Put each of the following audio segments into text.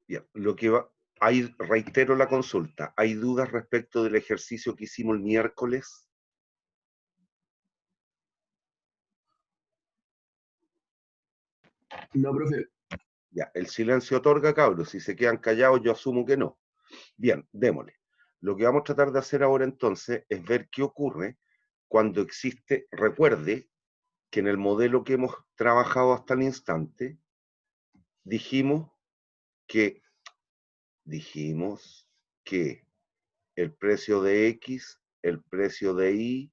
Bien, reitero la consulta. ¿Hay dudas respecto del ejercicio que hicimos el miércoles? No, profe. Ya, el silencio otorga, cabros. Si se quedan callados, yo asumo que no. Bien, démosle. Lo que vamos a tratar de hacer ahora entonces es ver qué ocurre cuando existe, recuerde que en el modelo que hemos trabajado hasta el instante, dijimos que el precio de X, el precio de Y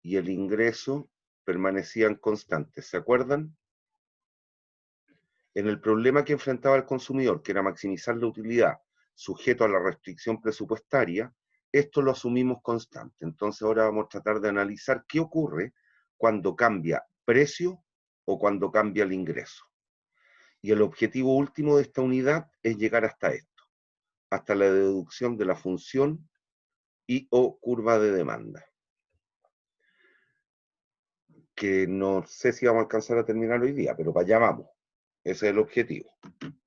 y el ingreso permanecían constantes. ¿Se acuerdan? En el problema que enfrentaba el consumidor, que era maximizar la utilidad sujeto a la restricción presupuestaria, esto lo asumimos constante. Entonces ahora vamos a tratar de analizar qué ocurre cuando cambia precio o cuando cambia el ingreso. Y el objetivo último de esta unidad es llegar hasta esto, hasta la deducción de la función y o curva de demanda. Que no sé si vamos a alcanzar a terminar hoy día, pero para allá vamos. Ese es el objetivo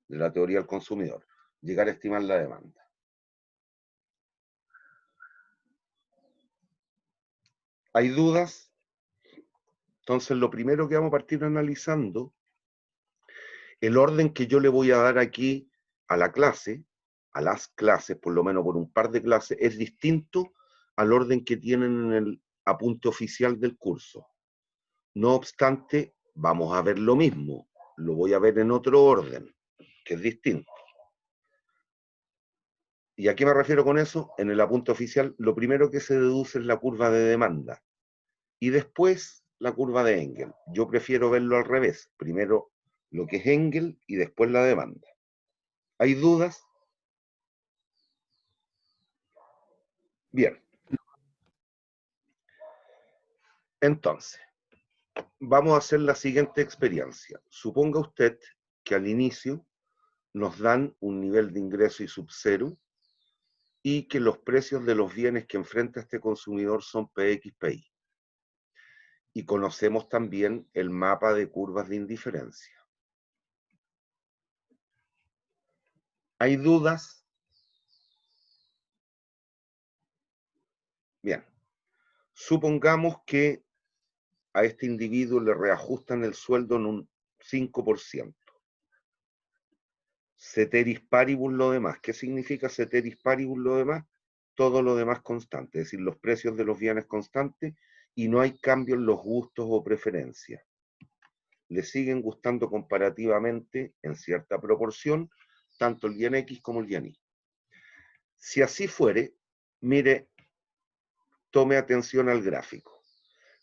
de la teoría del consumidor, llegar a estimar la demanda. ¿Hay dudas? Entonces, lo primero que vamos a partir analizando, el orden que yo le voy a dar aquí a la clase, a las clases, por lo menos por un par de clases, es distinto al orden que tienen en el apunte oficial del curso. No obstante, vamos a ver lo mismo, lo voy a ver en otro orden, que es distinto. ¿Y a qué me refiero con eso? En el apunte oficial, lo primero que se deduce es la curva de demanda y después la curva de Engel. Yo prefiero verlo al revés. Primero lo que es Engel y después la demanda. ¿Hay dudas? Bien. Entonces, vamos a hacer la siguiente experiencia. Suponga usted que al inicio nos dan un nivel de ingreso y subcero y que los precios de los bienes que enfrenta este consumidor son PX, PY. Y conocemos también el mapa de curvas de indiferencia. ¿Hay dudas? Bien. Supongamos que a este individuo le reajustan el sueldo en un 5%. Ceteris paribus lo demás. ¿Qué significa ceteris paribus lo demás? Todo lo demás constante, es decir, los precios de los bienes constantes y no hay cambio en los gustos o preferencias. Le siguen gustando comparativamente, en cierta proporción, tanto el bien X como el bien Y. Si así fuere, mire, tome atención al gráfico.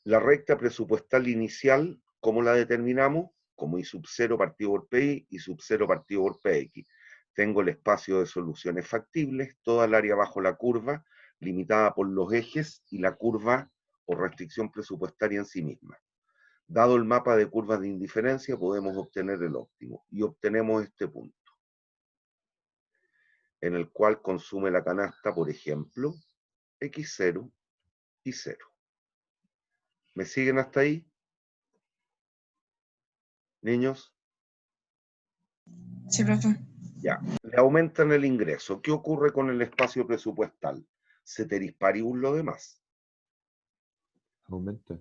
La recta presupuestal inicial, ¿cómo la determinamos? Como I sub 0 partido por PI y sub 0 partido por PX. Tengo el espacio de soluciones factibles, toda el área bajo la curva, limitada por los ejes y la curva o restricción presupuestaria en sí misma. Dado el mapa de curvas de indiferencia, podemos obtener el óptimo. Y obtenemos este punto, en el cual consume la canasta, por ejemplo, X0 y 0. ¿Me siguen hasta ahí, niños? Sí, profe. Ya, le aumentan el ingreso. ¿Qué ocurre con el espacio presupuestal? Ceteris paribus lo demás. Aumenta.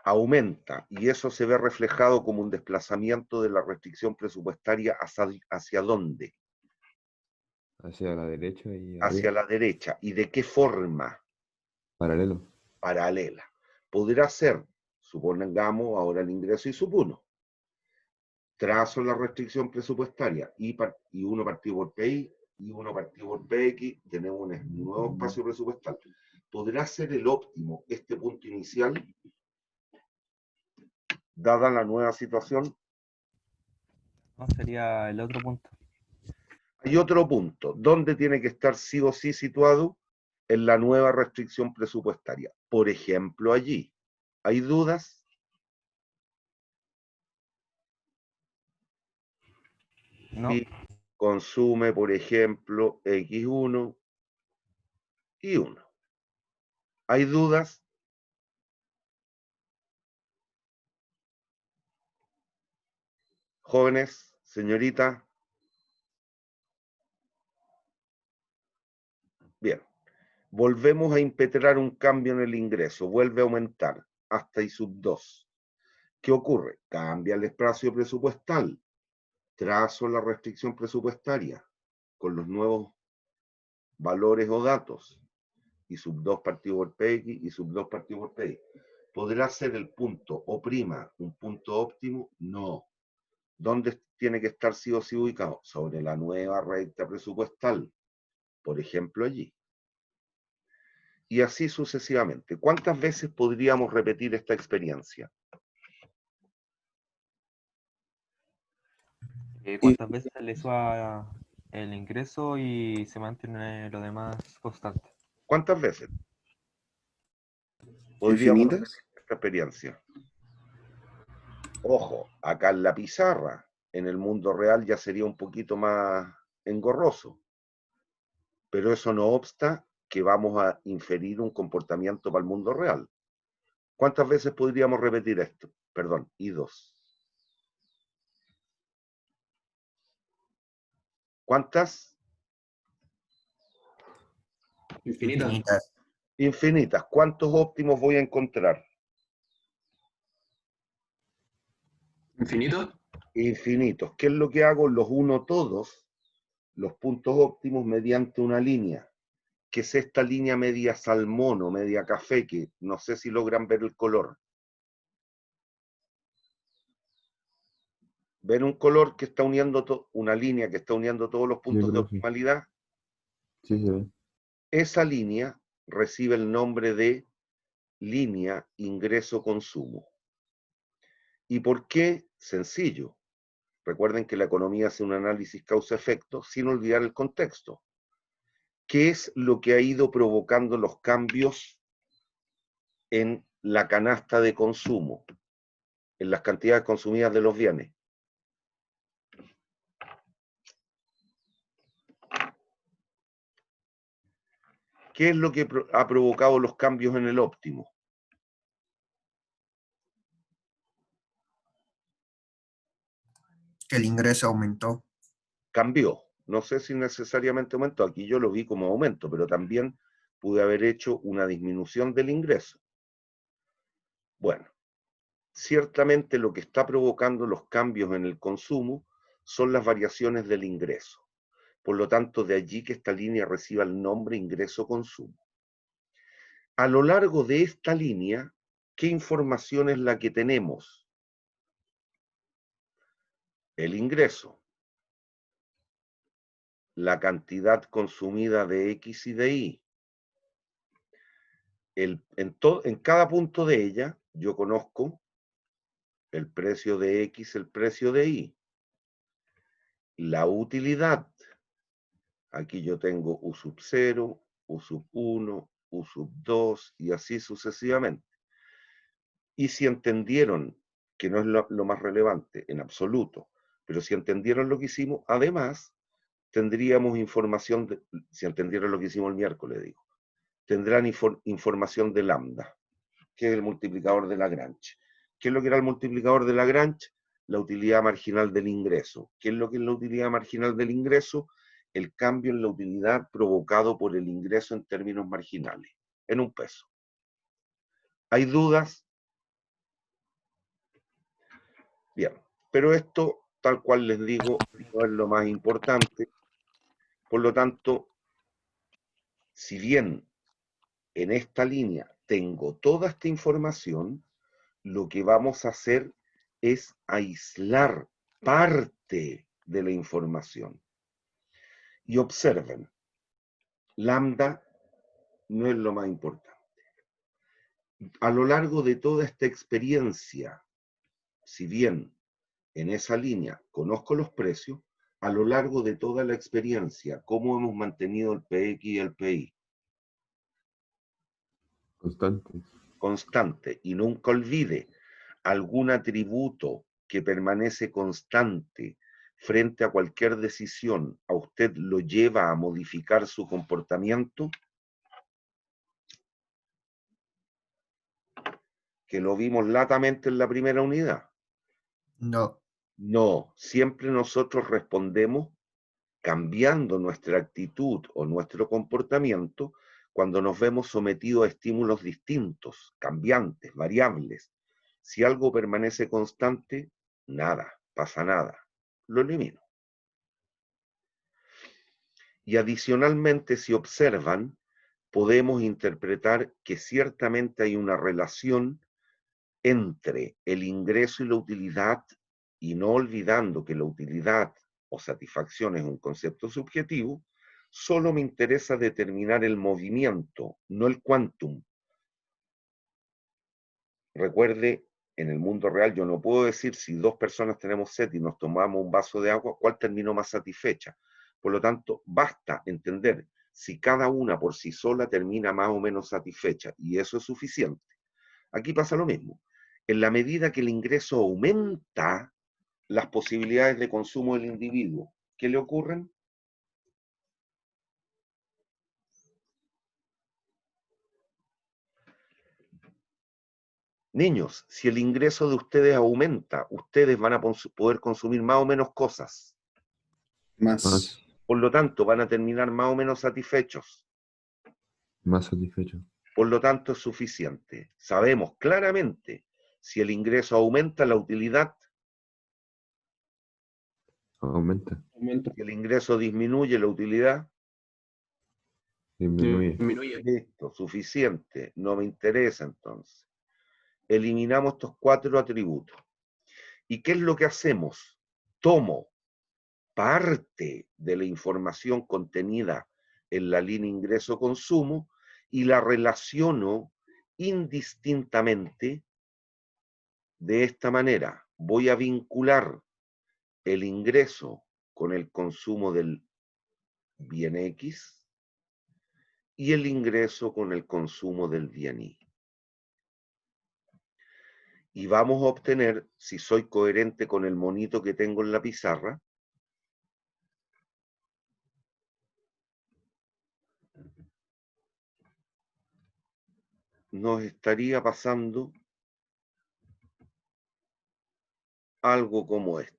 Aumenta, y eso se ve reflejado como un desplazamiento de la restricción presupuestaria hacia dónde? Hacia la derecha y Hacia arriba. la derecha. ¿Y de qué forma? Paralelo. Paralela. Podrá ser, supongamos ahora el ingreso y sub 1. Trazo la restricción presupuestaria y 1 partido por PI y 1 partido por PX, tenemos un nuevo espacio presupuestal. ¿Podrá ser el óptimo este punto inicial, dada la nueva situación? No, sería el otro punto. Hay otro punto, ¿dónde tiene que estar sí o sí situado? En la nueva restricción presupuestaria. Por ejemplo, allí. ¿Hay dudas? No. Y consume, por ejemplo, X1 y 1. ¿Hay dudas? Jóvenes, señorita. Bien. Volvemos a impetrar un cambio en el ingreso. Vuelve a aumentar hasta I sub 2. ¿Qué ocurre? Cambia el espacio presupuestal. Trazo la restricción presupuestaria con los nuevos valores o datos. I sub 2 partido por PX, I sub 2 partido por PY. ¿Podrá ser el punto O' un punto óptimo? No. ¿Dónde tiene que estar sí o sí ubicado? Sobre la nueva recta presupuestal. Por ejemplo, allí. Y así sucesivamente. ¿Cuántas veces podríamos repetir esta experiencia? ¿Cuántas veces le suba el ingreso y se mantiene lo demás constante? ¿Cuántas veces podríamos ¿Infinitas? repetir esta experiencia? Ojo, acá en la pizarra, en el mundo real ya sería un poquito más engorroso. Pero eso no obsta que vamos a inferir un comportamiento para el mundo real. ¿Cuántas veces podríamos repetir esto? Perdón, I2. ¿Cuántas? Infinitas. Infinitas. ¿Cuántos óptimos voy a encontrar? ¿Infinito? Infinitos. ¿Qué es lo que hago? Los uno todos, los puntos óptimos, mediante una línea, que es esta línea media salmón o media café, que no sé si logran ver el color. ¿Ven un color que está uniendo, una línea que está uniendo todos los puntos de profe. optimalidad? Sí, se ve. Esa línea recibe el nombre de línea ingreso-consumo. ¿Y por qué? Sencillo. Recuerden que la economía hace un análisis causa-efecto sin olvidar el contexto. ¿Qué es lo que ha ido provocando los cambios en la canasta de consumo, en las cantidades consumidas de los bienes? ¿Qué es lo que ha provocado los cambios en el óptimo? Que el ingreso aumentó. Cambió. No sé si necesariamente aumentó. Aquí yo lo vi como aumento, pero también pude haber hecho una disminución del ingreso. Bueno, ciertamente lo que está provocando los cambios en el consumo son las variaciones del ingreso. Por lo tanto, de allí que esta línea reciba el nombre ingreso-consumo. A lo largo de esta línea, ¿qué información es la que tenemos? El ingreso, la cantidad consumida de X y de Y. En cada punto de ella, yo conozco el precio de X, el precio de Y. La utilidad. Aquí yo tengo U sub 0, U sub 1, U sub 2 y así sucesivamente. Y si entendieron, que no es lo más relevante en absoluto, pero si entendieron lo que hicimos, además tendríamos información, si entendieron lo que hicimos el miércoles, digo, tendrán información de lambda, que es el multiplicador de Lagrange. ¿Qué es lo que era el multiplicador de Lagrange? La utilidad marginal del ingreso. ¿Qué es lo que es la utilidad marginal del ingreso? El cambio en la utilidad provocado por el ingreso en términos marginales, en un peso. ¿Hay dudas? Bien, pero esto, tal cual les digo, no es lo más importante. Por lo tanto, si bien en esta línea tengo toda esta información, lo que vamos a hacer es aislar parte de la información. Y observen, lambda no es lo más importante. A lo largo de toda esta experiencia, si bien en esa línea conozco los precios, a lo largo de toda la experiencia, ¿cómo hemos mantenido el PX y el PI? Constantes. Constante. Y nunca olvide, algún atributo que permanece constante frente a cualquier decisión, ¿a usted lo lleva a modificar su comportamiento? Que lo vimos latamente en la primera unidad. No. No, siempre nosotros respondemos cambiando nuestra actitud o nuestro comportamiento cuando nos vemos sometidos a estímulos distintos, cambiantes, variables. Si algo permanece constante, nada, pasa nada, lo elimino. Y adicionalmente, si observan, podemos interpretar que ciertamente hay una relación entre el ingreso y la utilidad, y no olvidando que la utilidad o satisfacción es un concepto subjetivo, solo me interesa determinar el movimiento, no el quantum. Recuerde, en el mundo real yo no puedo decir si dos personas tenemos sed y nos tomamos un vaso de agua, ¿cuál terminó más satisfecha? Por lo tanto, basta entender si cada una por sí sola termina más o menos satisfecha, y eso es suficiente. Aquí pasa lo mismo. En la medida que el ingreso aumenta, las posibilidades de consumo del individuo, ¿qué le ocurren? Niños, si el ingreso de ustedes aumenta, ustedes van a poder consumir más o menos cosas. Más. Por lo tanto, van a terminar más o menos satisfechos. Más satisfecho. Por lo tanto, es suficiente. Sabemos claramente, si el ingreso aumenta, la utilidad, Aumenta. Aumenta. si el ingreso disminuye, la utilidad, Disminuye. Disminuye. listo, suficiente. No me interesa entonces. Eliminamos estos 4 atributos. ¿Y qué es lo que hacemos? Tomo parte de la información contenida en la línea ingreso-consumo y la relaciono indistintamente de esta manera. Voy a vincular el ingreso con el consumo del bien X y el ingreso con el consumo del bien Y. Y vamos a obtener, si soy coherente con el monito que tengo en la pizarra, nos estaría pasando algo como esto.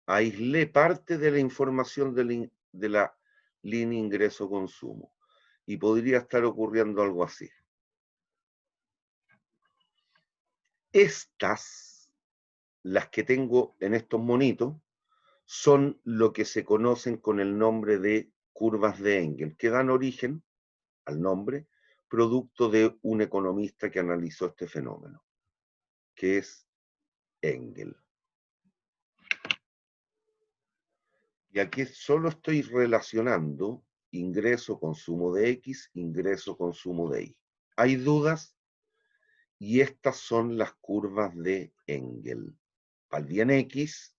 Aislé parte de la información de la línea ingreso-consumo y podría estar ocurriendo algo así. Estas, las que tengo en estos monitos, son lo que se conocen con el nombre de curvas de Engel, que dan origen al nombre, producto de un economista que analizó este fenómeno, que es Engel. Y aquí solo estoy relacionando ingreso-consumo de X, ingreso-consumo de Y. ¿Hay dudas? Y estas son las curvas de Engel. Para el bien X,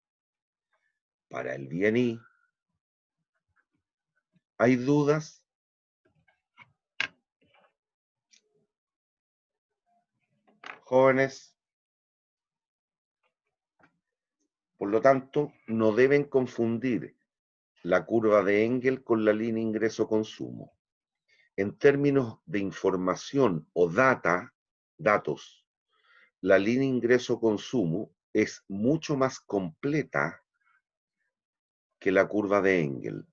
para el bien Y. ¿Hay dudas? Jóvenes. Por lo tanto, no deben confundir la curva de Engel con la línea ingreso-consumo. En términos de información o datos, la línea ingreso-consumo es mucho más completa que la curva de Engel.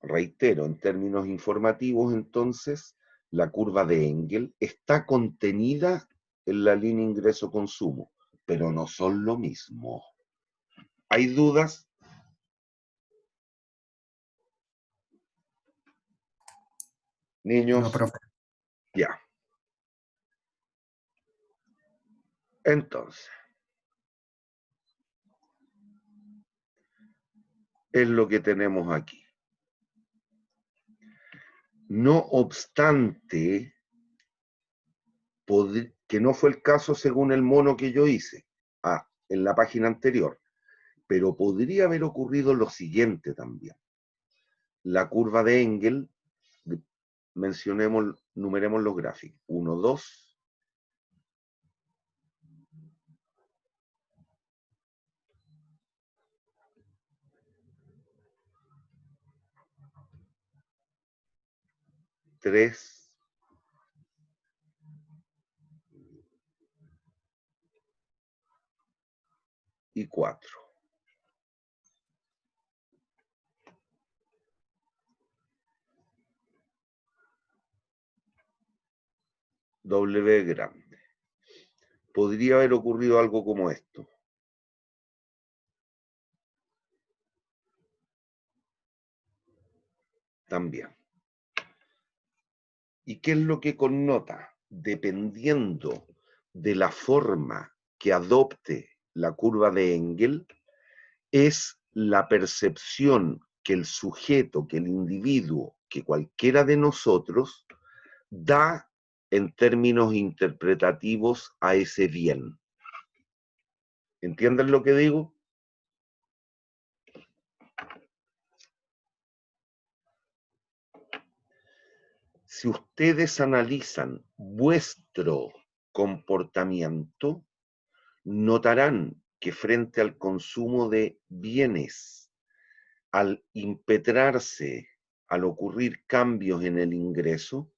Reitero, en términos informativos, entonces, la curva de Engel está contenida en la línea ingreso-consumo, pero no son lo mismo. ¿Hay dudas? Niños. No, profe. Ya. Entonces, es lo que tenemos aquí. No obstante, que no fue el caso según el mono que yo hice en la página anterior, pero podría haber ocurrido lo siguiente también. La curva de Engel, numeremos los gráficos. 1, 2. 3 y 4. W grande. Podría haber ocurrido algo como esto. También. ¿Y qué es lo que connota? Dependiendo de la forma que adopte la curva de Engel, es la percepción que el sujeto, que el individuo, que cualquiera de nosotros da en términos interpretativos a ese bien. ¿Entienden lo que digo? Si ustedes analizan vuestro comportamiento, notarán que frente al consumo de bienes, al impetrarse, al ocurrir cambios en el ingreso,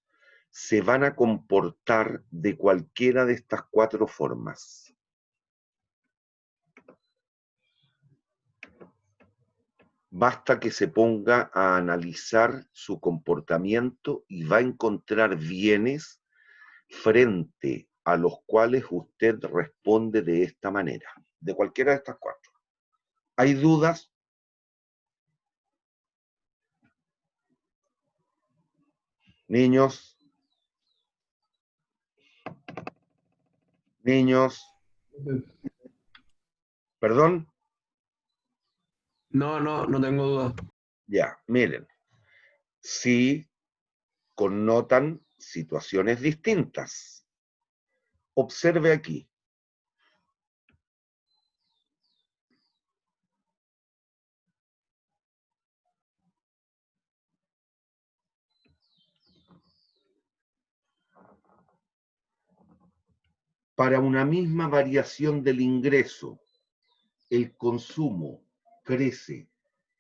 se van a comportar de cualquiera de estas 4 formas. Basta que se ponga a analizar su comportamiento y va a encontrar bienes frente a los cuales usted responde de esta manera, de cualquiera de estas 4. ¿Hay dudas? Niños. Niños. ¿Perdón? No tengo duda. Ya, miren. Sí connotan situaciones distintas. Observe aquí. Para una misma variación del ingreso, el consumo crece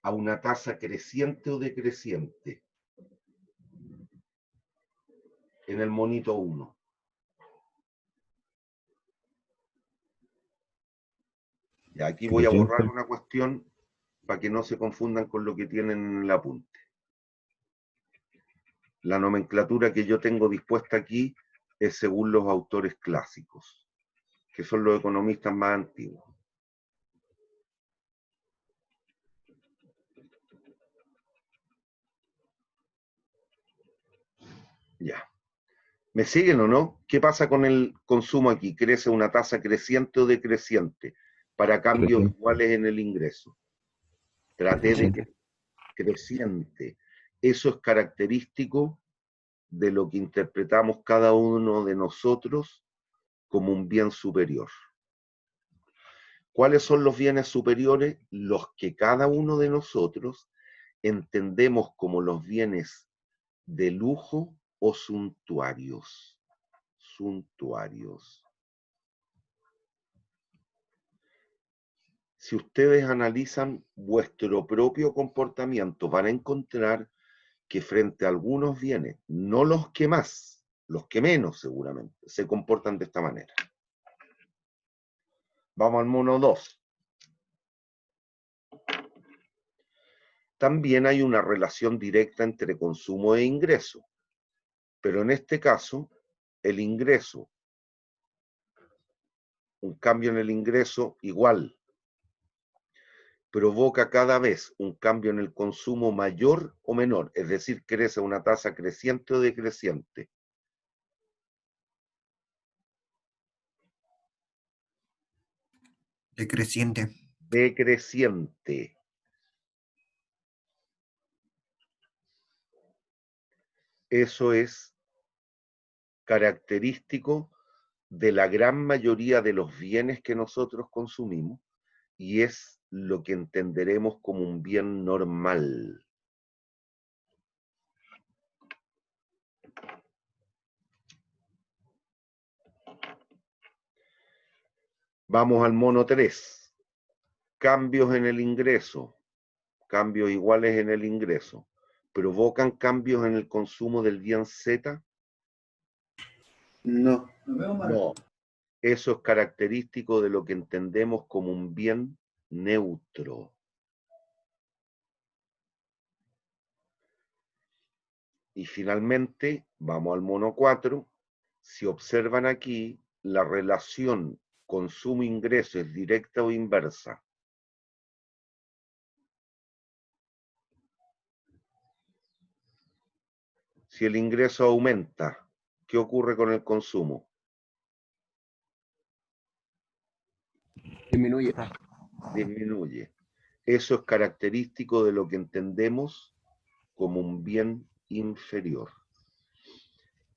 a una tasa creciente o decreciente. En el monito 1. Y aquí voy a borrar una cuestión para que no se confundan con lo que tienen en el apunte. La nomenclatura que yo tengo dispuesta aquí es según los autores clásicos, que son los economistas más antiguos. Ya. ¿Me siguen o no? ¿Qué pasa con el consumo aquí? ¿Crece una tasa creciente o decreciente para cambios iguales en el ingreso? Traté de que creciente. Eso es característico de lo que interpretamos cada uno de nosotros como un bien superior. ¿Cuáles son los bienes superiores? Los que cada uno de nosotros entendemos como los bienes de lujo o suntuarios. Suntuarios. Si ustedes analizan vuestro propio comportamiento, van a encontrar que frente a algunos bienes, no los que más, los que menos seguramente, se comportan de esta manera. Vamos al mono 2. También hay una relación directa entre consumo e ingreso, pero en este caso, el ingreso, un cambio en el ingreso igual, provoca cada vez un cambio en el consumo mayor o menor, es decir, crece a una tasa creciente o decreciente. Decreciente. Decreciente. Eso es característico de la gran mayoría de los bienes que nosotros consumimos y es lo que entenderemos como un bien normal. Vamos al mono 3. Cambios en el ingreso. Cambios iguales en el ingreso. provocan cambios en el consumo del bien Z? No. No. Eso es característico de lo que entendemos como un bien neutro. Y finalmente, vamos al mono 4. Si observan aquí, la relación consumo-ingreso es directa o inversa. Si el ingreso aumenta, ¿qué ocurre con el consumo? Disminuye. Disminuye. Eso es característico de lo que entendemos como un bien inferior.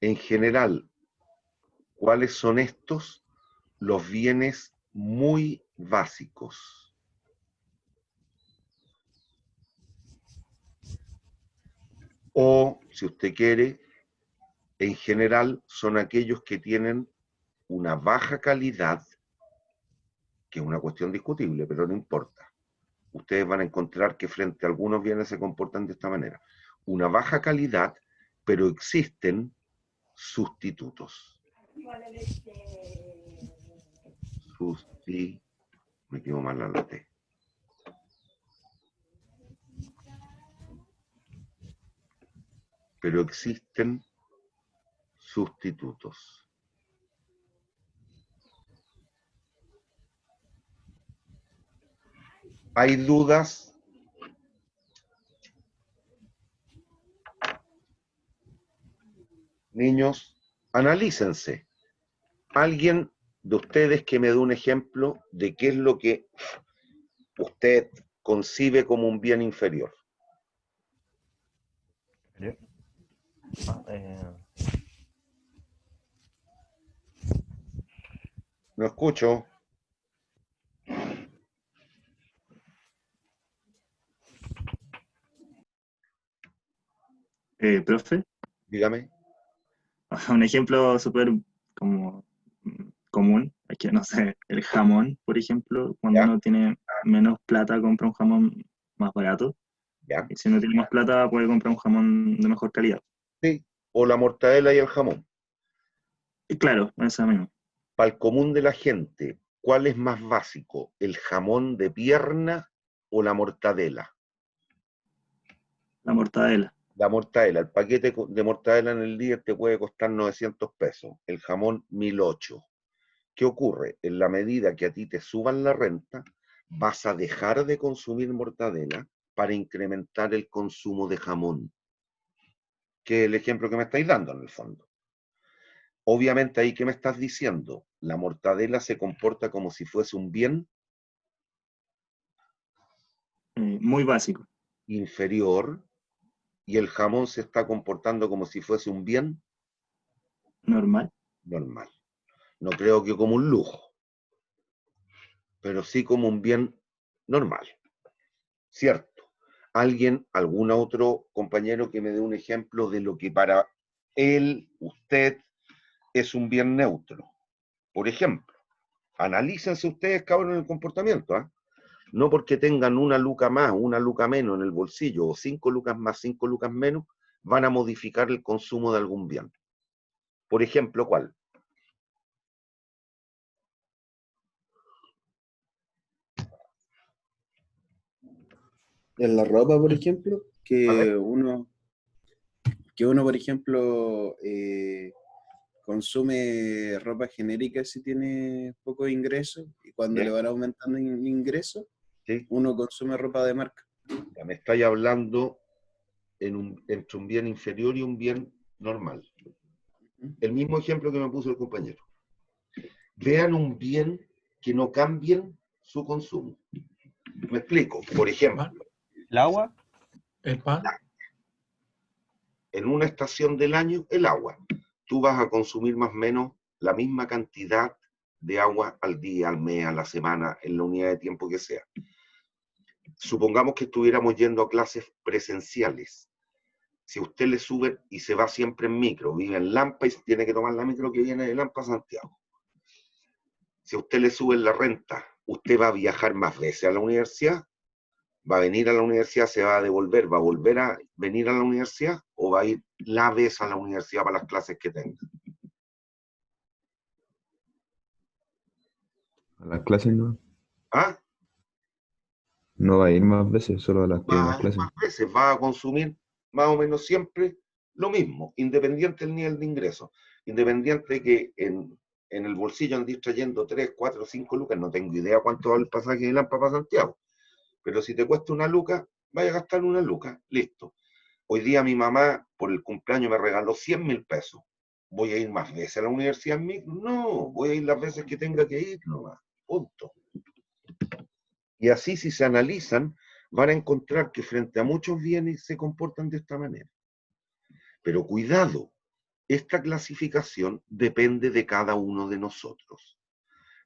En general, ¿cuáles son estos? Los bienes muy básicos. O, si usted quiere, en general son aquellos que tienen una baja calidad, que es una cuestión discutible, pero no importa. Ustedes van a encontrar que frente a algunos bienes se comportan de esta manera. Una baja calidad, pero existen sustitutos. Me quedo mal la T. Pero existen sustitutos. ¿Hay dudas? Niños, analícense. Alguien de ustedes que me dé un ejemplo de qué es lo que usted concibe como un bien inferior. No escucho. Profe, Dígame. un ejemplo súper como común, es que no sé, el jamón, por ejemplo, cuando ¿Ya? uno tiene menos plata compra un jamón más barato, ¿Ya? y si uno tiene más plata puede comprar un jamón de mejor calidad. Sí. O la mortadela y el jamón. Y claro, eso mismo, Para el común de la gente, ¿cuál es más básico? ¿El jamón de pierna o la mortadela? la mortadela. La mortadela, el paquete de mortadela en el día te puede costar 900 pesos, el jamón 1008. ¿Qué ocurre? En la medida que a ti te suban la renta, vas a dejar de consumir mortadela para incrementar el consumo de jamón, que es el ejemplo que me estáis dando en el fondo. Obviamente ahí, ¿qué me estás diciendo? La mortadela se comporta como si fuese un bien Muy básico. inferior y el jamón se está comportando como si fuese un bien Normal. normal. No creo que como un lujo, pero sí como un bien normal. ¿Cierto? Algún otro compañero que me dé un ejemplo de lo que para él, usted, es un bien neutro. Por ejemplo, analícense ustedes, cabrón, en el comportamiento, ¿eh? No porque tengan una luca más, una luca menos en el bolsillo, o 5 lucas más, 5 lucas menos, van a modificar el consumo de algún bien. Por ejemplo, ¿cuál? En la ropa, por ejemplo, A ver. que uno por ejemplo, consume ropa genérica si tiene pocos ingresos, y cuando le Bien, van aumentando ingresos, sí. uno consume ropa de marca. Ya me estáis hablando entre un bien inferior y un bien normal. El mismo ejemplo que me puso el compañero. Vean un bien que no cambien su consumo. Me explico. Por ejemplo, ¿El agua? El pan. en una estación del año, el agua. Tú vas a consumir más o menos la misma cantidad de agua al día, al mes, a la semana, en la unidad de tiempo que sea. Supongamos que estuviéramos yendo a clases presenciales. Si usted le sube y se va siempre en micro, vive en Lampa y tiene que tomar la micro que viene de Lampa a Santiago. Si a usted le sube la renta, ¿usted va a viajar más veces a la universidad? ¿Va a venir a la universidad, se va a devolver, va a volver a venir a la universidad o va a ir la vez a la universidad para las clases que tenga? A las clases no. ¿Ah? No va a ir más veces, solo a las Va primeras a ir clases. más veces, va a consumir más o menos siempre lo mismo, independiente del nivel de ingreso, independiente de que en el bolsillo andís trayendo 3, 4, 5 lucas, no tengo idea cuánto vale el pasaje de Lampa para Santiago, pero si te cuesta una luca, vaya a gastar una luca, listo. Hoy día mi mamá, por el cumpleaños, me regaló 100.000 pesos. ¿Voy a ir más veces a la universidad en micro? No, voy a ir las veces que tenga que ir nomás, punto. Y así, si se analizan, van a encontrar que frente a muchos bienes se comportan de esta manera. Pero cuidado, esta clasificación depende de cada uno de nosotros.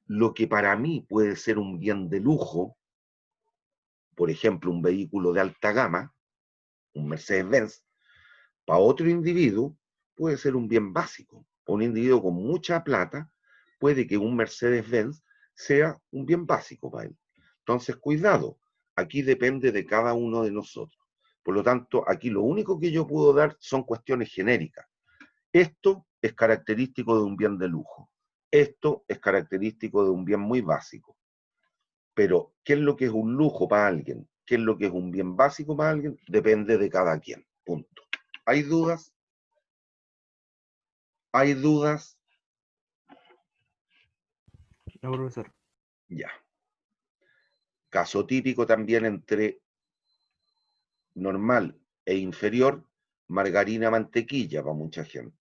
Lo que para mí puede ser un bien de lujo, por ejemplo, un vehículo de alta gama, un Mercedes-Benz, para otro individuo puede ser un bien básico. Para un individuo con mucha plata, puede que un Mercedes-Benz sea un bien básico para él. Entonces, cuidado, aquí depende de cada uno de nosotros. Por lo tanto, aquí lo único que yo puedo dar son cuestiones genéricas. Esto es característico de un bien de lujo. Esto es característico de un bien muy básico. Pero, ¿qué es lo que es un lujo para alguien? ¿Qué es lo que es un bien básico para alguien? Depende de cada quien. Punto. ¿Hay dudas? ¿Hay dudas? No, profesor. Ya. Caso típico también entre normal e inferior, margarina, mantequilla para mucha gente.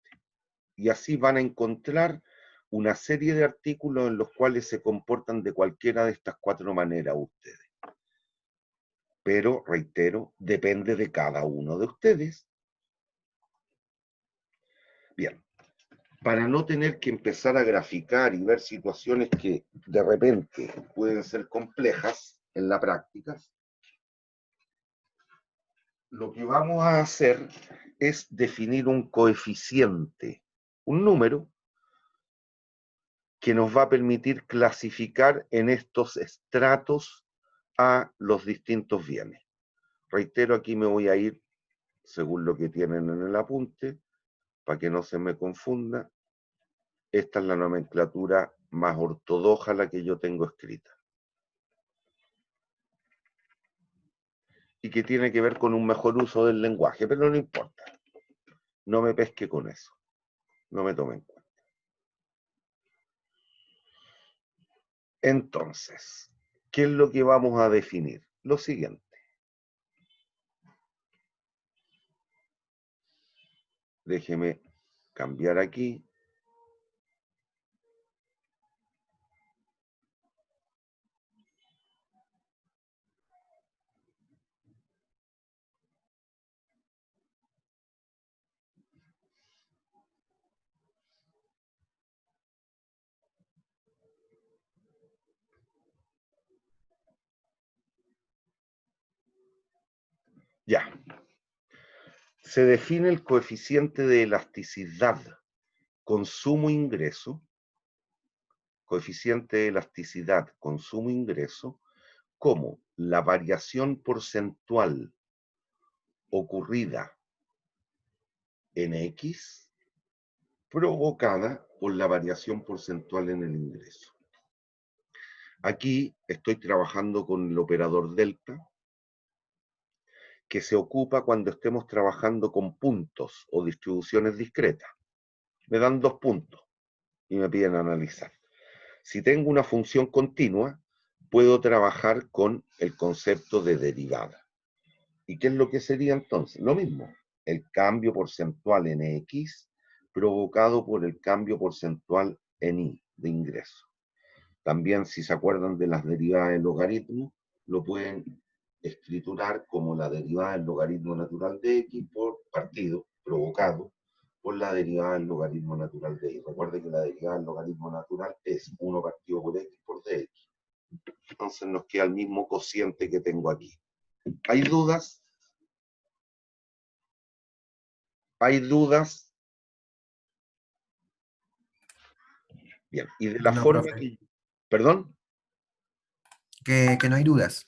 Y así van a encontrar una serie de artículos en los cuales se comportan de cualquiera de estas 4 maneras ustedes. Pero, reitero, depende de cada uno de ustedes. Bien, para no tener que empezar a graficar y ver situaciones que de repente pueden ser complejas en la práctica, lo que vamos a hacer es definir un coeficiente, un número que nos va a permitir clasificar en estos estratos a los distintos bienes. Reitero, aquí me voy a ir según lo que tienen en el apunte, para que no se me confunda. Esta es la nomenclatura más ortodoxa, la que yo tengo escrita. Y que tiene que ver con un mejor uso del lenguaje, pero no importa. No me pesque con eso. No me tomen en cuenta. Entonces, ¿qué es lo que vamos a definir? Lo siguiente. Déjeme cambiar aquí. Ya. Se define el coeficiente de elasticidad consumo-ingreso, coeficiente de elasticidad consumo-ingreso, como la variación porcentual ocurrida en X provocada por la variación porcentual en el ingreso. Aquí estoy trabajando con el operador delta, que se ocupa cuando estemos trabajando con puntos o distribuciones discretas. Me dan 2 puntos y me piden analizar. Si tengo una función continua, puedo trabajar con el concepto de derivada. ¿Y qué es lo que sería entonces? Lo mismo, el cambio porcentual en X provocado por el cambio porcentual en Y de ingreso. También, si se acuerdan de las derivadas del logaritmo, lo pueden escriturar como la derivada del logaritmo natural de X por partido, provocado por la derivada del logaritmo natural de Y. Recuerden que la derivada del logaritmo natural es 1 partido por X por dx. Entonces nos queda el mismo cociente que tengo aquí. ¿Hay dudas? ¿Hay dudas? Bien, y de la No, forma profe, que... ¿Perdón? que no hay dudas.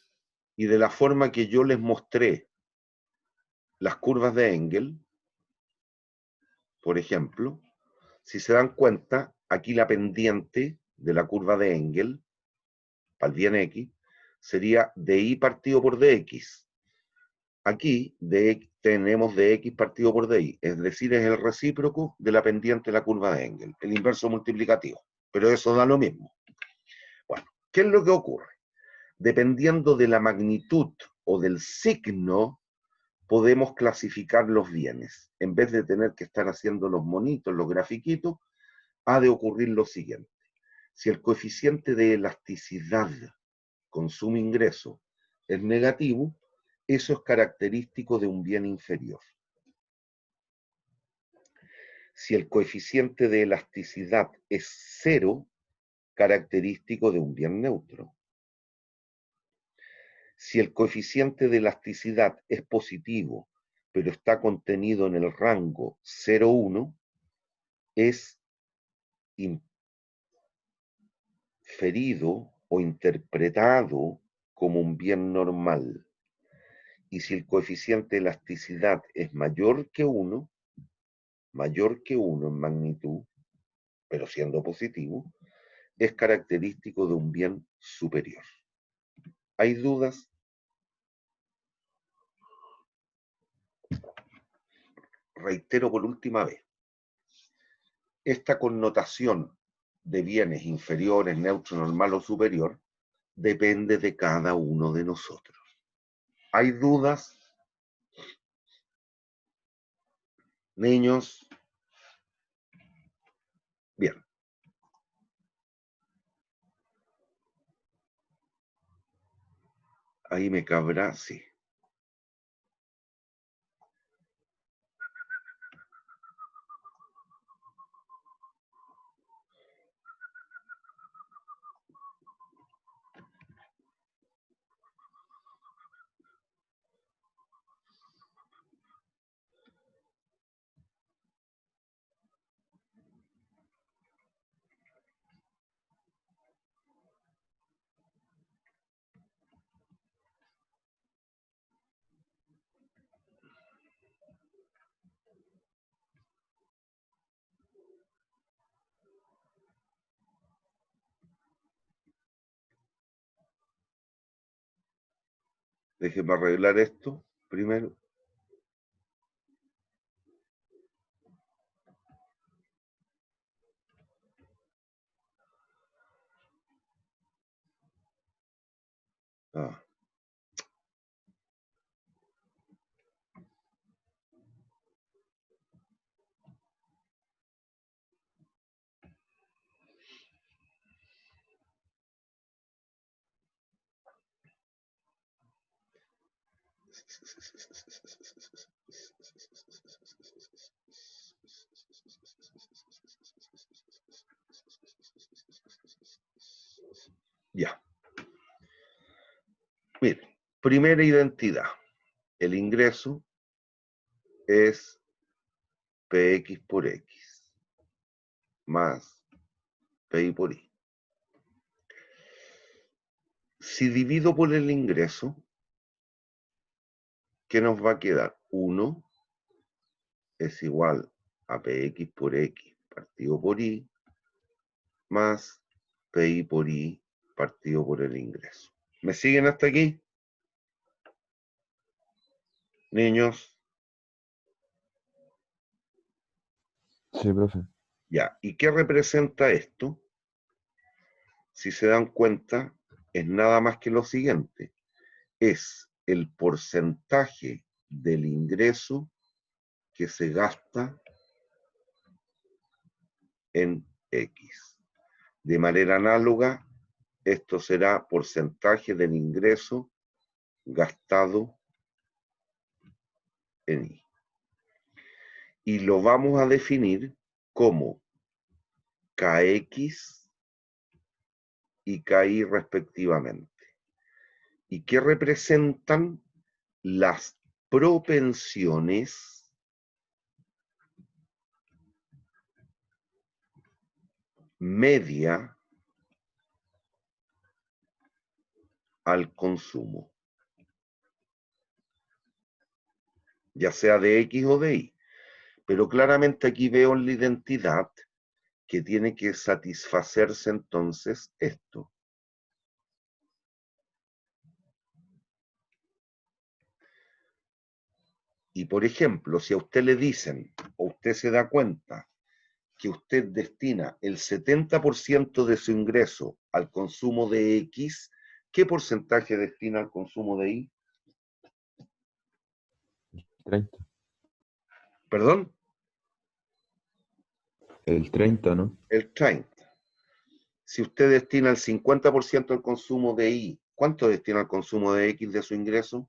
y de la forma que yo les mostré las curvas de Engel, por ejemplo, si se dan cuenta, aquí la pendiente de la curva de Engel, para el bien X, sería DI partido por DX. Aquí tenemos DX partido por DI, es decir, es el recíproco de la pendiente de la curva de Engel, el inverso multiplicativo, pero eso da lo mismo. Bueno, ¿qué es lo que ocurre? Dependiendo de la magnitud o del signo, podemos clasificar los bienes. En vez de tener que estar haciendo los monitos, los grafiquitos, ha de ocurrir lo siguiente. Si el coeficiente de elasticidad consumo-ingreso es negativo, eso es característico de un bien inferior. Si el coeficiente de elasticidad es 0, característico de un bien neutro. Si el coeficiente de elasticidad es positivo, pero está contenido en el rango 0,1, es inferido o interpretado como un bien normal. Y si el coeficiente de elasticidad es mayor que 1 en magnitud, pero siendo positivo, es característico de un bien superior. ¿Hay dudas? Reitero por última vez. Esta connotación de bienes inferiores, neutro, normal o superior depende de cada uno de nosotros. ¿Hay dudas? Niños. Bien. Ahí me cabrá, sí. Déjeme arreglar esto primero. Ah. Ya. Miren, primera identidad. El ingreso es PX por X más PI por I. Si divido por el ingreso, ¿qué nos va a quedar? 1 es igual a PX por X partido por Y más PI por I partido por el ingreso. ¿Me siguen hasta aquí? Niños. Sí, profe. Ya. ¿Y qué representa esto? Si se dan cuenta, es nada más que lo siguiente. Es el porcentaje del ingreso que se gasta en X. De manera análoga, esto será porcentaje del ingreso gastado en Y. Y lo vamos a definir como KX y KY respectivamente. ¿Y qué representan las propensiones media al consumo? ya sea de X o de Y. Pero claramente aquí veo en la identidad que tiene que satisfacerse entonces esto. Y por ejemplo, si a usted le dicen, o usted se da cuenta, que usted destina el 70% de su ingreso al consumo de X, ¿qué porcentaje destina al consumo de Y? 30. ¿Perdón? El 30, ¿no? El 30. Si usted destina el 50% al consumo de Y, ¿cuánto destina al consumo de X de su ingreso?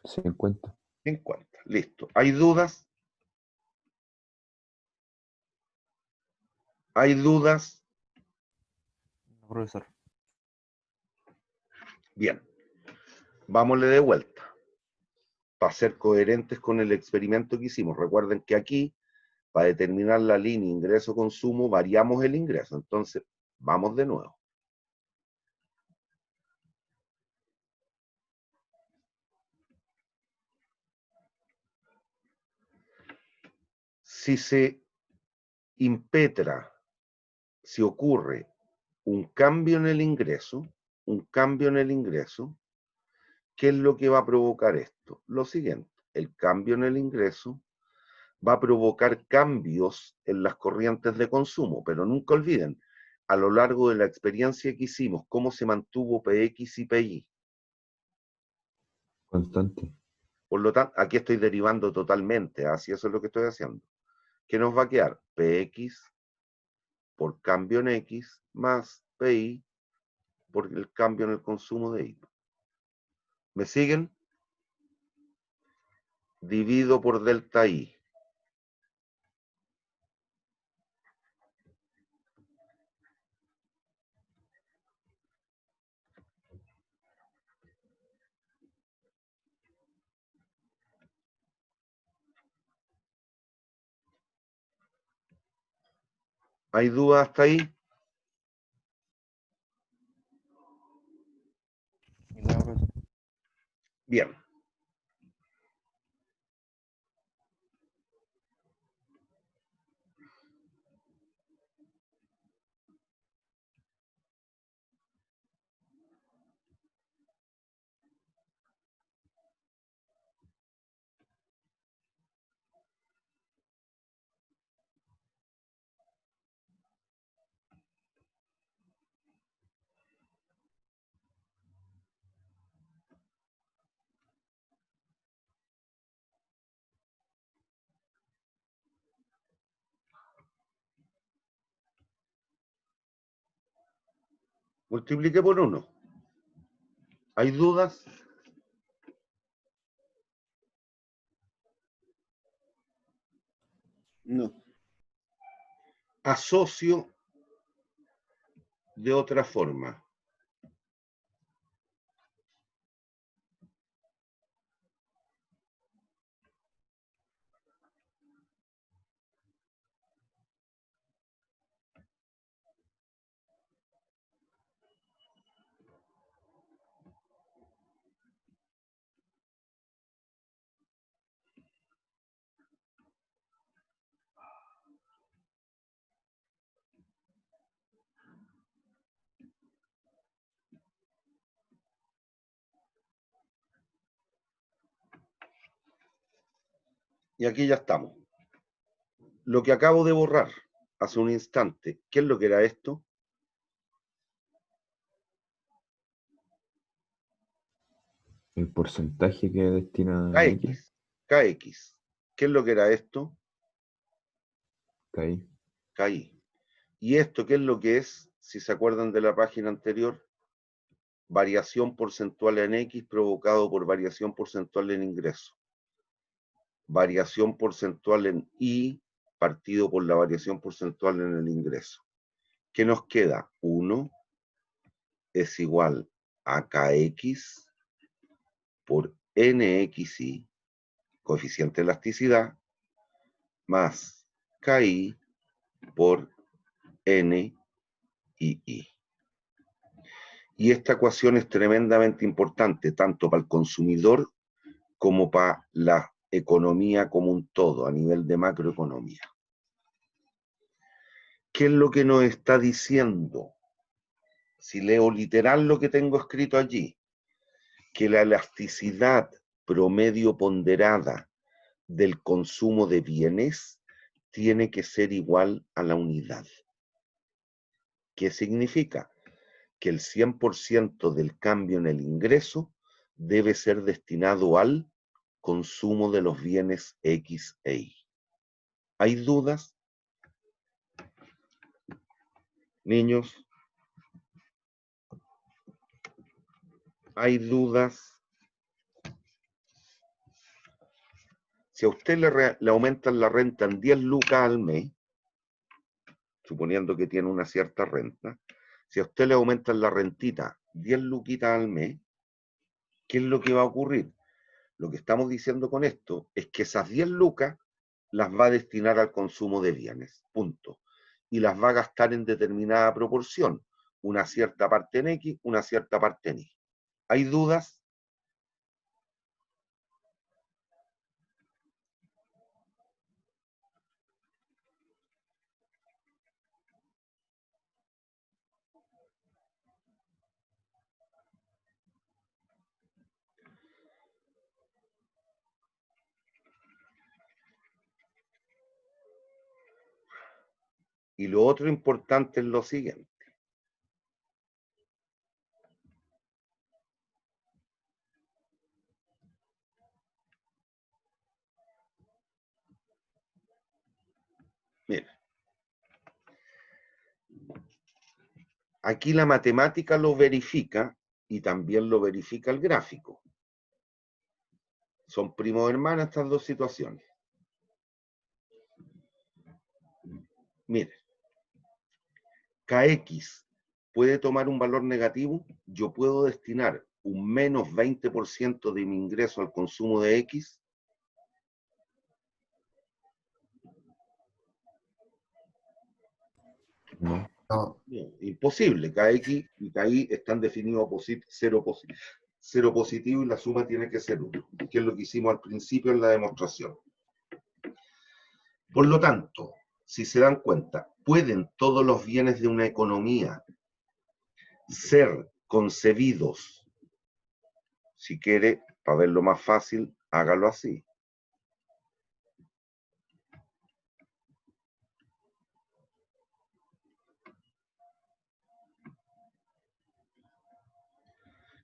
50. 50. Listo. ¿Hay dudas? ¿Hay dudas? No, profesor. Bien. Vámonos de vuelta. Para ser coherentes con el experimento que hicimos. Recuerden que aquí, para determinar la línea ingreso-consumo, variamos el ingreso. Entonces, vamos de nuevo. Si se impetra, si ocurre un cambio en el ingreso, ¿qué es lo que va a provocar esto? Lo siguiente, el cambio en el ingreso va a provocar cambios en las corrientes de consumo, pero nunca olviden, a lo largo de la experiencia que hicimos, cómo se mantuvo PX y PY. Constante. Por lo tanto, aquí estoy derivando totalmente, así eso es lo que estoy haciendo. ¿Qué nos va a quedar? PX por cambio en X más PY por el cambio en el consumo de Y. ¿Me siguen? Divido por delta I. ¿Hay dudas hasta ahí? No, profesor. Bien. Multipliqué por 1. ¿Hay dudas? No. Asocio de otra forma. Y aquí ya estamos. Lo que acabo de borrar hace un instante, ¿qué es lo que era esto? El porcentaje que destina X. KX. ¿Qué es lo que era esto? KI. KI. ¿Y esto qué es lo que es? Si se acuerdan de la página anterior, variación porcentual en X provocado por variación porcentual en ingreso. Variación porcentual en Y partido por la variación porcentual en el ingreso. ¿Qué nos queda? 1 es igual a KX por NXY, coeficiente de elasticidad, más KI por NII. Y esta ecuación es tremendamente importante, tanto para el consumidor como para la economía como un todo, a nivel de macroeconomía. ¿Qué es lo que nos está diciendo? Si leo literal lo que tengo escrito allí, que la elasticidad promedio ponderada del consumo de bienes tiene que ser igual a la unidad. ¿Qué significa? Que el 100% del cambio en el ingreso debe ser destinado al consumo de los bienes X e Y. ¿Hay dudas? Niños, ¿hay dudas? Si a usted le aumentan la renta en 10 lucas al mes, suponiendo que tiene una cierta renta, si a usted le aumentan la rentita 10 luquitas al mes, ¿qué es lo que va a ocurrir? Lo que estamos diciendo con esto es que esas 10 lucas las va a destinar al consumo de bienes, punto. Y las va a gastar en determinada proporción, una cierta parte en X, una cierta parte en Y. ¿Hay dudas? Y lo otro importante es lo siguiente. Mira, aquí la matemática lo verifica y también lo verifica el gráfico. Son primos hermanos estas dos situaciones. Mire, KX puede tomar un valor negativo, yo puedo destinar un menos 20% de mi ingreso al consumo de X. No. No, No, imposible. KX y KY están definidos cero positivo y la suma tiene que ser 1, que es lo que hicimos al principio en la demostración. Por lo tanto, si se dan cuenta, ¿pueden todos los bienes de una economía ser concebidos? Si quiere, para verlo más fácil, hágalo así.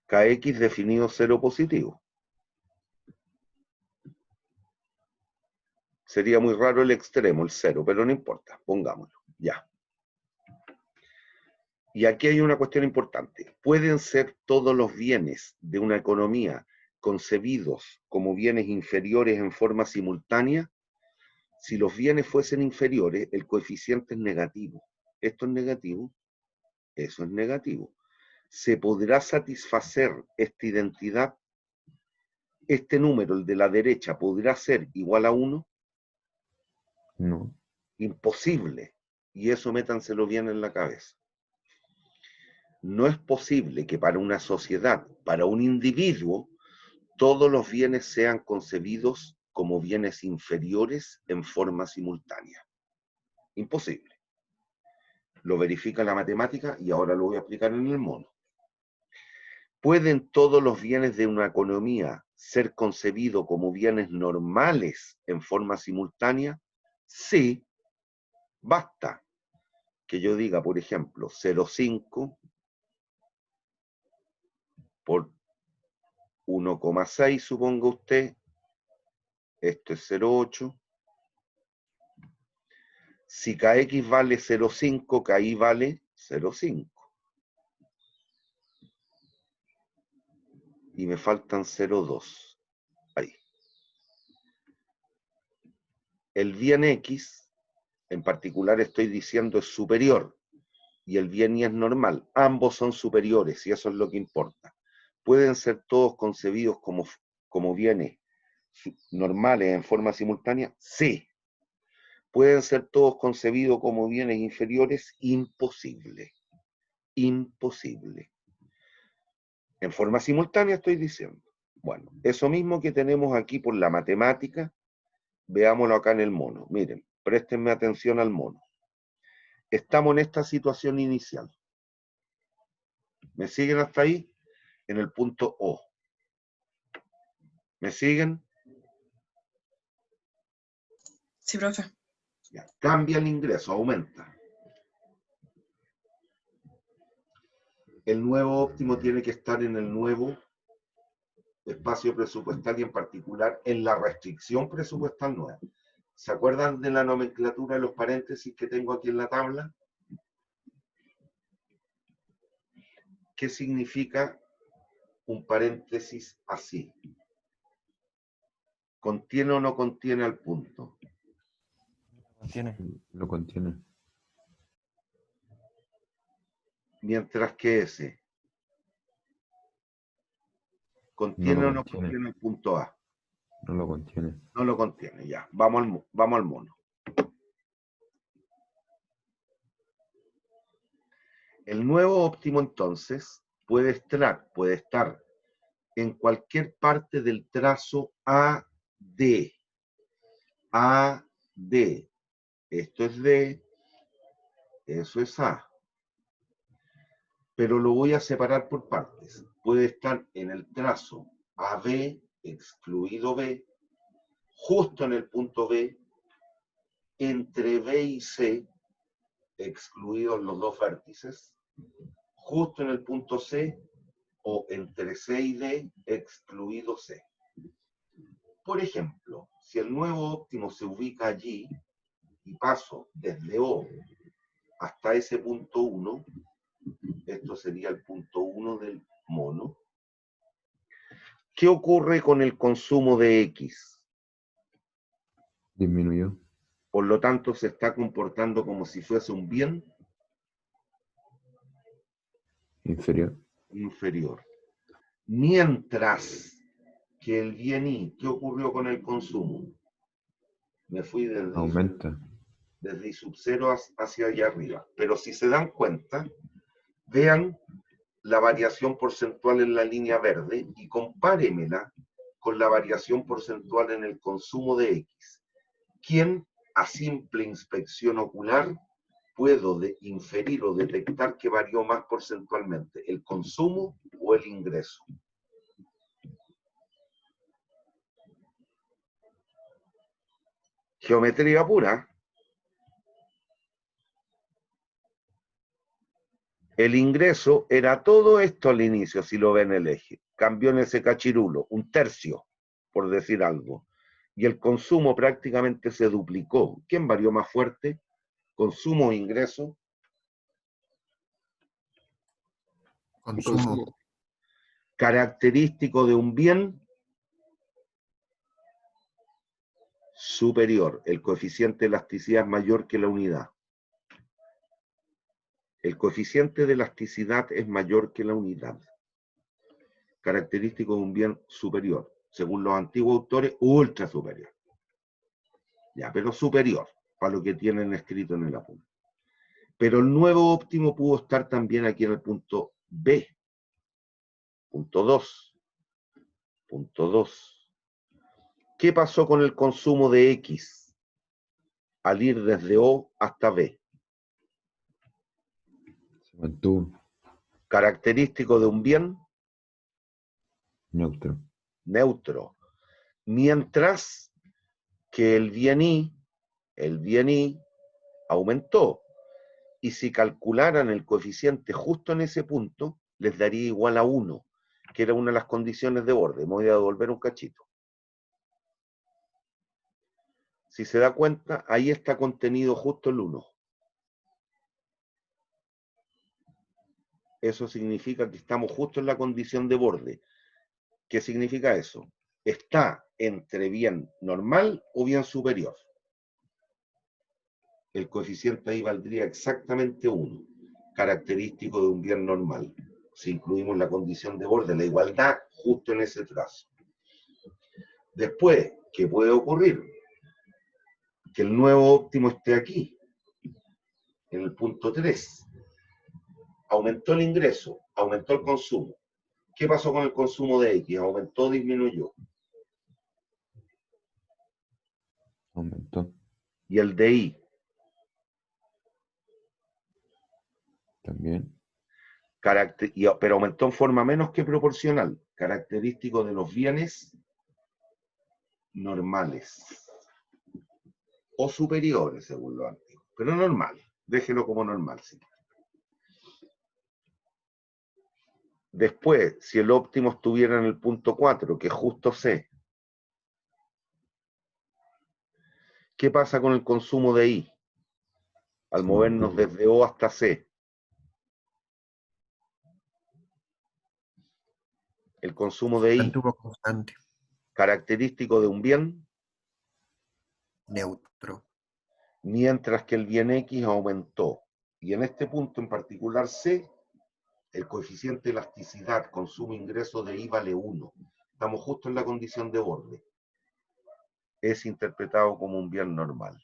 KX definido cero positivo. Sería muy raro el extremo, el cero, pero no importa, pongámoslo, ya. Y aquí hay una cuestión importante. ¿Pueden ser todos los bienes de una economía concebidos como bienes inferiores en forma simultánea? Si los bienes fuesen inferiores, el coeficiente es negativo. Esto es negativo, eso es negativo. ¿Se podrá satisfacer esta identidad? ¿Este número, el de la derecha, podrá ser igual a 1? No. Imposible. Y eso métanselo bien en la cabeza. No es posible que para una sociedad, para un individuo, todos los bienes sean concebidos como bienes inferiores en forma simultánea. Imposible. Lo verifica la matemática y ahora lo voy a explicar en el mono. ¿Pueden todos los bienes de una economía ser concebidos como bienes normales en forma simultánea? Sí. Basta que yo diga, por ejemplo, 0,5 por 1,6, suponga usted, esto es 0,8. Si KX vale 0,5, KY vale 0,5. Y me faltan 0,2. Ahí. El bien X, en particular estoy diciendo es superior, y el bien Y es normal. Ambos son superiores, y eso es lo que importa. ¿Pueden ser todos concebidos como bienes normales en forma simultánea? Sí. ¿Pueden ser todos concebidos como bienes inferiores? Imposible. Imposible. En forma simultánea estoy diciendo. Bueno, eso mismo que tenemos aquí por la matemática, veámoslo acá en el mono. Miren, préstenme atención al mono. Estamos en esta situación inicial. ¿Me siguen hasta ahí? En el punto O. ¿Me siguen? Sí, profe. Ya. Cambia el ingreso, aumenta. El nuevo óptimo tiene que estar en el nuevo espacio presupuestal y en particular en la restricción presupuestal nueva. ¿Se acuerdan de la nomenclatura de los paréntesis que tengo aquí en la tabla? ¿Qué significa un paréntesis así? ¿Contiene o no contiene al punto? Contiene. Lo contiene. Mientras que ese. ¿Contiene No lo o no contiene. contiene el punto A? No lo contiene. No lo contiene, ya. Vamos al mono. El nuevo óptimo entonces puede estar en cualquier parte del trazo AD. AD. Esto es D, eso es A. Pero lo voy a separar por partes. Puede estar en el trazo AB, excluido B, justo en el punto B, entre B y C, excluidos los dos vértices, justo en el punto C, o entre C y D, excluido C. Por ejemplo, si el nuevo óptimo se ubica allí y paso desde O hasta ese punto 1, esto sería el punto 1 del mono, ¿qué ocurre con el consumo de X? Disminuyó. Por lo tanto, se está comportando como si fuese un bien Inferior. inferior. Mientras que el bien Y, ¿qué ocurrió con el consumo? Me fui Aumenta. desde I sub 0 hacia allá arriba. Pero si se dan cuenta, vean la variación porcentual en la línea verde y compáremela con la variación porcentual en el consumo de X. ¿Quién, a simple inspección ocular, puedo inferir o detectar que varió más porcentualmente, el consumo o el ingreso? Geometría pura. El ingreso era todo esto al inicio, si lo ven el eje. Cambió en ese cachirulo, un tercio, por decir algo. Y el consumo prácticamente se duplicó. ¿Quién varió más fuerte? ¿Consumo o ingreso? Consumo. Característico de un bien superior. El coeficiente de elasticidad es mayor que la unidad. El coeficiente de elasticidad es mayor que la unidad. Característico de un bien superior. Según los antiguos autores, ultra superior. Ya, pero superior, para lo que tienen escrito en el apunte. Pero el nuevo óptimo pudo estar también aquí en el punto B. Punto 2. Punto 2. ¿Qué pasó con el consumo de X al ir desde O hasta B? Se mantuvo. Característico de un bien Neutro. neutro. Mientras que el bien Y aumentó. Y si calcularan el coeficiente justo en ese punto, les daría igual a 1, que era una de las condiciones de borde. Me voy a devolver un cachito. Si se da cuenta, ahí está contenido justo el 1. Eso significa que estamos justo en la condición de borde. ¿Qué significa eso? Está entre bien normal o bien superior. El coeficiente ahí valdría exactamente 1, característico de un bien normal. Si incluimos la condición de borde, la igualdad, justo en ese trazo. Después, ¿qué puede ocurrir? Que el nuevo óptimo esté aquí, en el punto 3. Aumentó el ingreso, aumentó el consumo. ¿Qué pasó con el consumo de X? ¿Aumentó o disminuyó? Aumentó. Y el de Y, También. pero aumentó en forma menos que proporcional, característico de los bienes normales o superiores, según lo antiguo, pero normal, déjelo como normal. Sí. Después, si el óptimo estuviera en el punto 4, que es justo C, ¿qué pasa con el consumo de I? Al Se movernos mantuvo. desde O hasta C. El consumo de I, Mantuvo constante, característico de un bien, neutro. mientras que el bien X aumentó. Y en este punto en particular C, el coeficiente de elasticidad, consumo-ingreso de I vale 1. Estamos justo en la condición de borde. Es interpretado como un bien normal.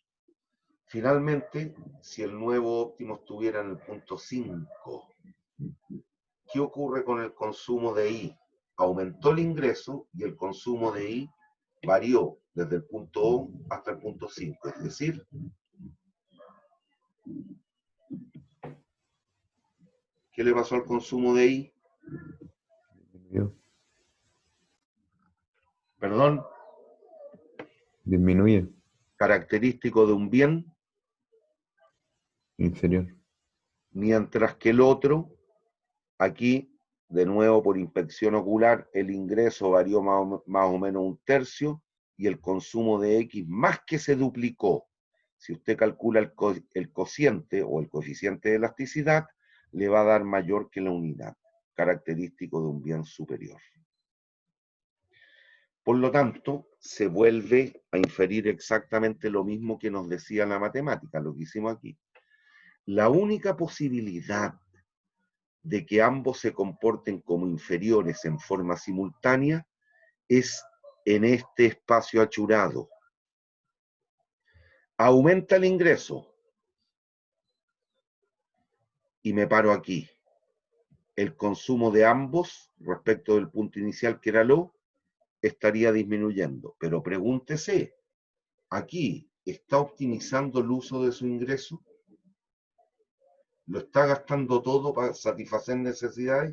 Finalmente, si el nuevo óptimo estuviera en el punto 5, ¿qué ocurre con el consumo de I? Aumentó el ingreso y el consumo de I varió desde el punto O hasta el punto 5. Es decir, ¿qué le pasó al consumo de I? Disminuyó. Perdón, Disminuye. característico de un bien, Inferior. mientras que el otro, aquí, de nuevo por inspección ocular, el ingreso varió más o menos un tercio y el consumo de X más que se duplicó. Si usted calcula el cociente o el coeficiente de elasticidad, le va a dar mayor que la unidad, característico de un bien superior. Por lo tanto, se vuelve a inferir exactamente lo mismo que nos decía la matemática, lo que hicimos aquí. La única posibilidad de que ambos se comporten como inferiores en forma simultánea es en este espacio achurado. Aumenta el ingreso y me paro aquí. El consumo de ambos respecto del punto inicial que era lo estaría disminuyendo. Pero pregúntese, aquí, ¿está optimizando el uso de su ingreso? ¿Lo está gastando todo para satisfacer necesidades?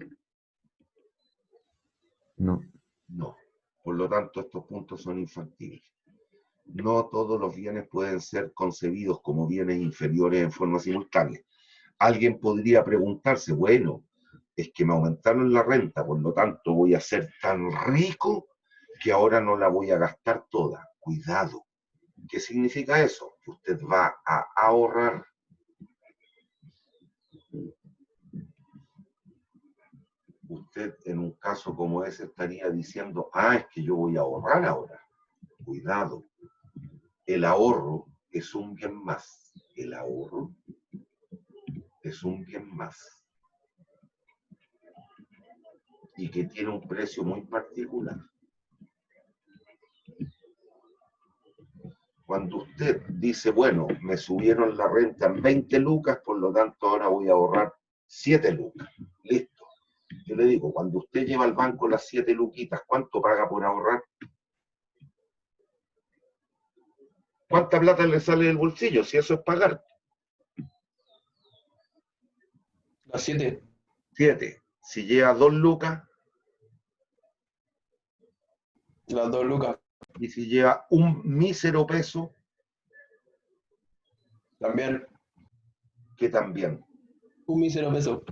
No. No. Por lo tanto, estos puntos son infactibles. No todos los bienes pueden ser concebidos como bienes inferiores en forma simultánea. Alguien podría preguntarse, bueno, es que me aumentaron la renta, por lo tanto voy a ser tan rico que ahora no la voy a gastar toda. Cuidado. ¿Qué significa eso? Que usted va a ahorrar. Usted en un caso como ese estaría diciendo, es que yo voy a ahorrar ahora. Cuidado. El ahorro es un bien más. El ahorro es un bien más. Y que tiene un precio muy particular. Cuando usted dice, bueno, me subieron la renta en 20 lucas, por lo tanto ahora voy a ahorrar 7 lucas. Listo. Yo le digo, cuando usted lleva al banco las 7 luquitas, ¿cuánto paga por ahorrar? ¿Cuánta plata le sale del bolsillo? Si eso es pagar. Las 7. 7. Si lleva 2 lucas. Las 2 lucas. Y si lleva un mísero peso. También. Que también. Un mísero peso.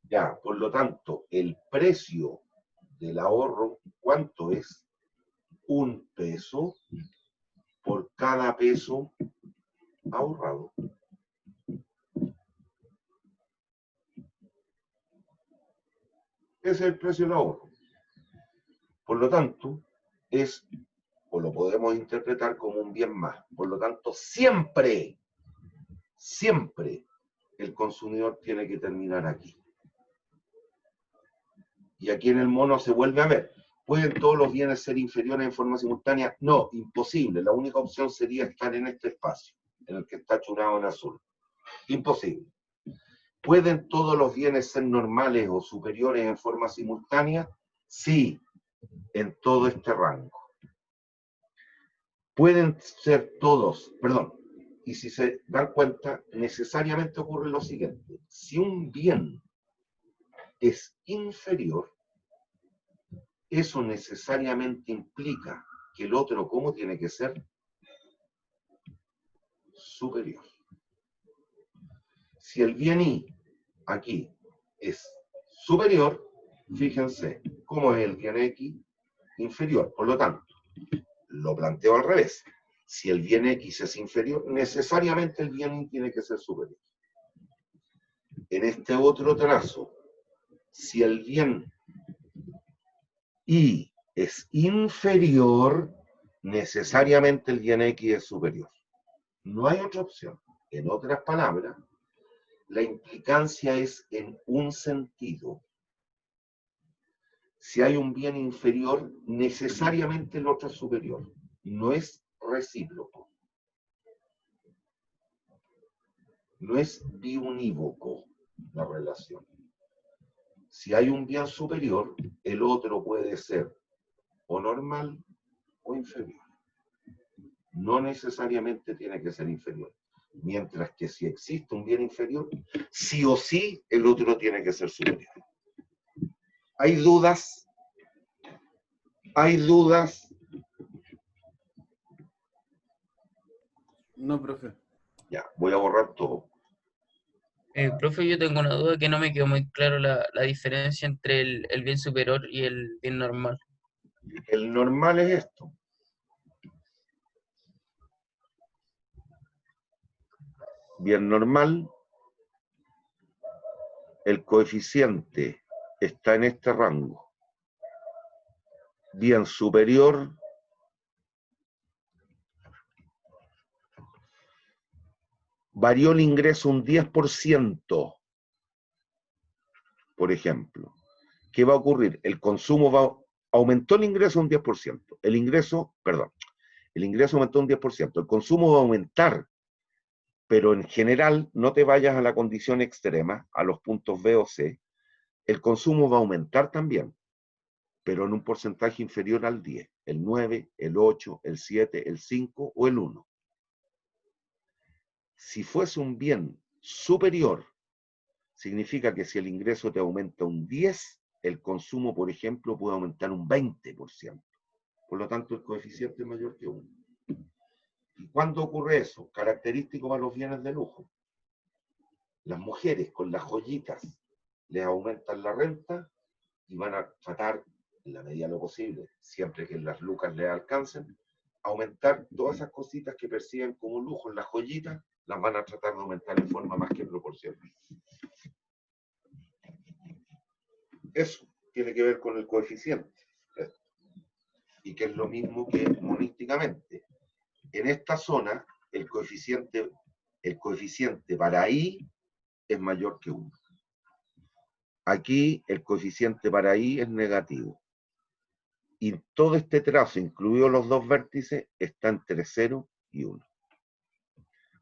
Ya, por lo tanto, el precio del ahorro, ¿cuánto es? 1 peso por cada peso ahorrado. Ese es el precio del ahorro. Por lo tanto, o lo podemos interpretar como un bien más. Por lo tanto, siempre el consumidor tiene que terminar aquí. Y aquí en el mono se vuelve a ver. ¿Pueden todos los bienes ser inferiores en forma simultánea? No, imposible. La única opción sería estar en este espacio, en el que está churado en azul. Imposible. ¿Pueden todos los bienes ser normales o superiores en forma simultánea? Sí, en todo este rango. Pueden ser todos, perdón, y si se dan cuenta, necesariamente ocurre lo siguiente. Si un bien es inferior, eso necesariamente implica que el otro, ¿cómo tiene que ser? Superior. Si el bien I aquí es superior, fíjense cómo es el bien X inferior. Por lo tanto, lo planteo al revés. Si el bien X es inferior, necesariamente el bien Y tiene que ser superior. En este otro trazo, si el bien Y es inferior, necesariamente el bien X es superior. No hay otra opción. En otras palabras, la implicancia es en un sentido. Si hay un bien inferior, necesariamente el otro es superior. No es recíproco. No es biunívoco la relación. Si hay un bien superior, el otro puede ser o normal o inferior. No necesariamente tiene que ser inferior. Mientras que si existe un bien inferior, sí o sí el otro tiene que ser superior. ¿Hay dudas? ¿Hay dudas? No, profe. Ya, voy a borrar todo. Profe, yo tengo una duda que no me quedó muy claro la diferencia entre el bien superior y el bien normal. El normal es esto. Bien normal, el coeficiente está en este rango. Bien superior, varió el ingreso un 10%, por ejemplo. ¿Qué va a ocurrir? El consumo aumentó el ingreso un 10%. El ingreso aumentó un 10%. El consumo va a aumentar, pero en general, no te vayas a la condición extrema, a los puntos B o C. El consumo va a aumentar también, pero en un porcentaje inferior al 10, el 9, el 8, el 7, el 5 o el 1. Si fuese un bien superior, significa que si el ingreso te aumenta un 10, el consumo, por ejemplo, puede aumentar un 20%. Por lo tanto, el coeficiente es mayor que 1. ¿Y cuándo ocurre eso? Característico para los bienes de lujo. Las mujeres con las joyitas les aumentan la renta y van a tratar, en la medida de lo posible, siempre que las lucas les alcancen, aumentar todas esas cositas que perciben como lujo en las joyitas, las van a tratar de aumentar en forma más que proporcional. Eso tiene que ver con el coeficiente. Y que es lo mismo que monísticamente. En esta zona, el coeficiente para I es mayor que 1. Aquí el coeficiente para I es negativo. Y todo este trazo, incluidos los dos vértices, está entre 0 y 1.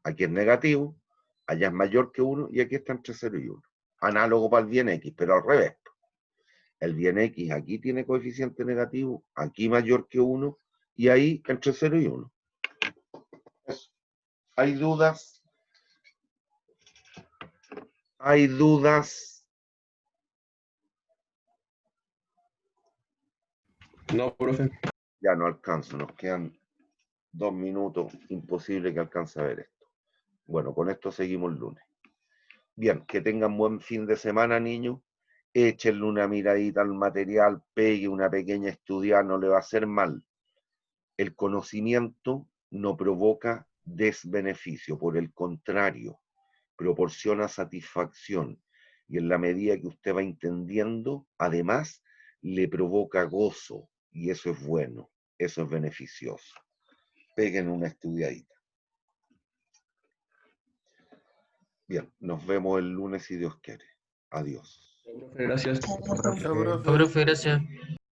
Aquí es negativo, allá es mayor que 1 y aquí está entre 0 y 1. Análogo para el bien X, pero al revés. El bien X aquí tiene coeficiente negativo, aquí mayor que 1 y ahí entre 0 y 1. Eso. ¿Hay dudas? ¿Hay dudas? No, profe. Ya no alcanzo, nos quedan 2 minutos, imposible que alcance a ver esto. Bueno, con esto seguimos el lunes. Bien, que tengan buen fin de semana, niños. Échenle una miradita al material, pegue una pequeña estudiada, no le va a hacer mal. El conocimiento no provoca desbeneficio, por el contrario, proporciona satisfacción. Y en la medida que usted va entendiendo, además, le provoca gozo. Y eso es bueno, eso es beneficioso. Peguen una estudiadita. Bien, nos vemos el lunes si Dios quiere. Adiós. Profe, gracias. Profe, gracias.